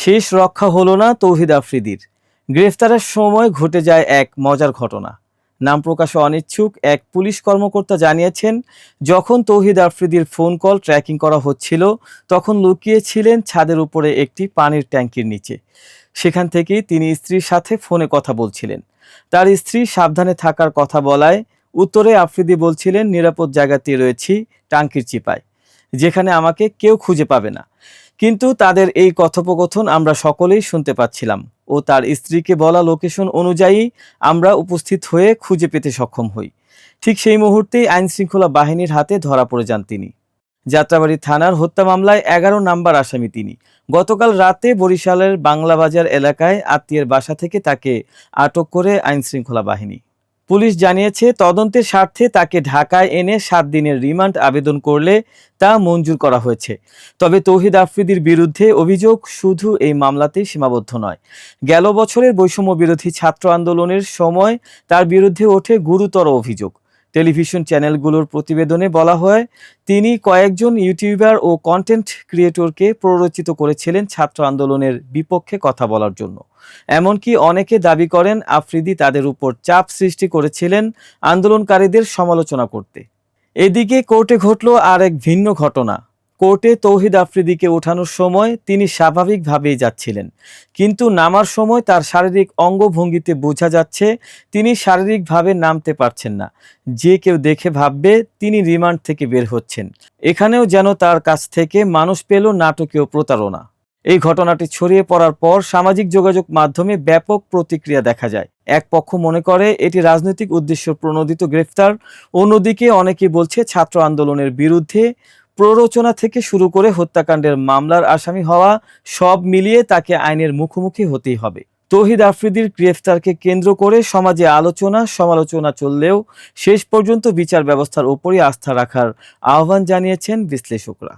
শেষ রক্ষা হলো না তৌহিদ আফ্রিদির। গ্রেফতারের সময় ঘটে যায় এক মজার ঘটনা। নাম প্রকাশে অনিচ্ছুক এক পুলিশ কর্মকর্তা জানিয়েছেন, যখন তৌহিদ আফ্রিদির ফোন কল ট্র্যাকিং করা হচ্ছিল তখন লুকিয়ে ছিলেন ছাদের উপরে একটি পানির ট্যাঙ্কির নিচে। সেখান থেকেই তিনি স্ত্রীর সাথে ফোনে কথা বলছিলেন। তার স্ত্রী সাবধানে থাকার কথা বলায় উত্তরে আফ্রিদি বলছিলেন, নিরাপদ জায়গাতেই রয়েছি, টাঙ্কির চিপায়, যেখানে আমাকে কেউ খুঁজে পাবে না। কিন্তু তাদের এই কথোপকথন আমরা সকলেই শুনতে পাচ্ছিলাম ও তার স্ত্রীকে বলা লোকেশন অনুযায়ী আমরা উপস্থিত হয়ে খুঁজে পেতে সক্ষম হই। ঠিক সেই মুহূর্তেই আইনশৃঙ্খলা বাহিনীর হাতে ধরা পড়ে যান তিনি। যাত্রাবাড়ী থানার হত্যা মামলায় 11 নম্বর আসামি তিনি। গতকাল রাতে বরিশালের বাংলাবাজার এলাকায় আত্মীয়ের বাসা থেকে তাকে আটক করে আইনশৃঙ্খলা বাহিনী। পুলিশ জানিয়েছে, তদন্তের স্বার্থে তাকে ঢাকায় এনে 7 দিনের রিমান্ড আবেদন করলে তা মঞ্জুর করা হয়েছে। তবে তৌহিদ আফ্রিদির বিরুদ্ধে অভিযোগ শুধু এই মামলাতেই সীমাবদ্ধ নয়। গেল বছরের বৈষম্য বিরোধী ছাত্র আন্দোলনের সময় তার বিরুদ্ধে ওঠে গুরুতর অভিযোগ। টেলিভিশন চ্যানেলগুলোর প্রতিবেদনে বলা হয়, তিনি কয়েকজন ইউটিউবার ও কন্টেন্ট ক্রিয়েটরকে প্ররোচিত করেছিলেন ছাত্র আন্দোলনের বিপক্ষে কথা বলার জন্য। এমনকি অনেকে দাবি করেন আফ্রিদি তাদের উপর চাপ সৃষ্টি করেছিলেন আন্দোলনকারীদের সমালোচনা করতে। এদিকে কোর্টে ঘটল আর এক ভিন্ন ঘটনা। কোর্টে তৌহিদ আফ্রিদিকে ওঠানোর সময় তিনি স্বাভাবিকভাবেই যাচ্ছিলেন, কিন্তু নামার সময় তার শারীরিক অঙ্গভঙ্গিতে বোঝা যাচ্ছে তিনি শারীরিকভাবে নামতে পারছেন না। যে কেউ দেখে ভাববে তিনি রিমান্ড থেকে বের হচ্ছেন। এখানেও যেন তার কাছ থেকে মানুষ পেল নাটকীয় প্রতারণা। এই ঘটনাটি ছড়িয়ে পড়ার পর সামাজিক যোগাযোগ মাধ্যমে ব্যাপক প্রতিক্রিয়া দেখা যায়। এক পক্ষ মনে করে এটি রাজনৈতিক উদ্দেশ্য প্রণোদিত গ্রেফতার, অন্যদিকে অনেকে বলছে ছাত্র আন্দোলনের বিরুদ্ধে প্ররোচনা থেকে শুরু করে হত্যাকাণ্ডের মামলার আসামি হওয়া সব মিলিয়ে তাকে আইনের মুখোমুখি হতেই হবে। তৌহিদ আফ্রিদির গ্রেফতারকে কেন্দ্র করে সমাজে আলোচনা সমালোচনা চললেও শেষ পর্যন্ত বিচার ব্যবস্থার উপরই আস্থা রাখার আহ্বান জানিয়েছেন বিশ্লেষকরা।